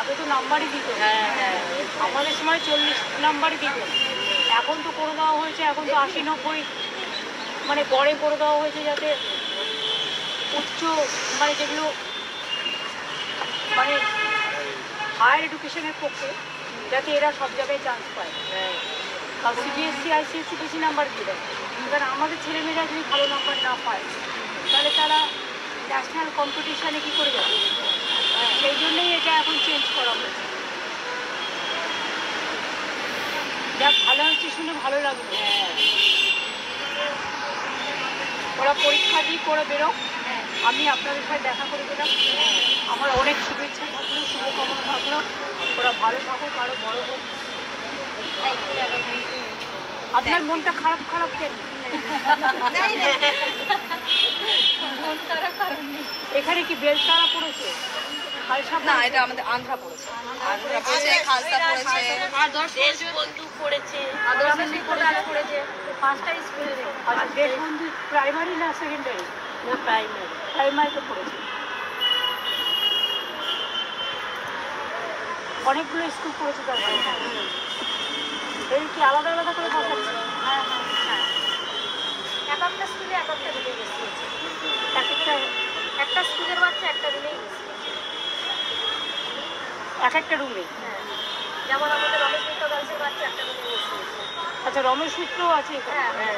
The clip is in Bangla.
আগে তো নাম্বারই দিত, আমাদের সময় 40 নাম্বারই দিত। এখন তো করে দেওয়া হয়েছে, এখন তো 80-90 মানে গড়ে করে দেওয়া হয়েছে, যাতে উচ্চ মানে যেগুলো মানে হায়ার এডুকেশনের পক্ষে যাতে এরা সব জায়গায় চান্স পায়। কারণ সিবিএসসি আইসিএসসি বেশি নাম্বার দিয়ে দেয়, কারণ আমাদের ছেলেমেয়েরা যদি ভালো নাম্বার না পায় তাহলে তারা ন্যাশনাল কম্পিটিশানে কী করে যাবে। সেই জন্যই এটা এখন চেঞ্জ করা হয়েছে। যাক, ভালো হচ্ছে শুনে ভালো লাগবে। ওরা পরীক্ষা দিয়ে করে বেরো, আমি আপনাদের সাথে দেখা করে দিলাম। আমার অনেক শুভেচ্ছা থাকলো, শুভকামনা থাকলো, ওরা ভালো থাকুক, আরও বড় হোক। আপনার মনটা খারাপ খারাপ কেন? এখানে কি বেলতারা পড়েছে? না, এটা আমাদের আন্ধ্রা পড়েছে, আন্ধ্রা পড়েছে, খালসা পড়েছে, দেশবন্ধু পড়েছে, পড়েছে, 5টা স্কুল। আর দেশবন্ধু প্রাইমারি না সেকেন্ডারি? না, প্রাইমারি। প্রাইমারিতে পড়েছে। অনেকগুলো স্কুল পড়েছে তারপরে। এই কি আলাদা আলাদা করে বসাচ্ছে? হ্যাঁ হ্যাঁ হ্যাঁ, এক একটা স্কুলে এক একটা রুমে বসিয়েছে। একটা স্কুলের বাচ্চা একটা রুমেই বসিয়েছে, এক একটা রুমে। হ্যাঁ, যেমন আমাদের রমেশ মিত্র গার্লসের বাচ্চা একটা রুমে বসিয়েছে। আচ্ছা, রমেশ মিত্রও আছে? হ্যাঁ হ্যাঁ।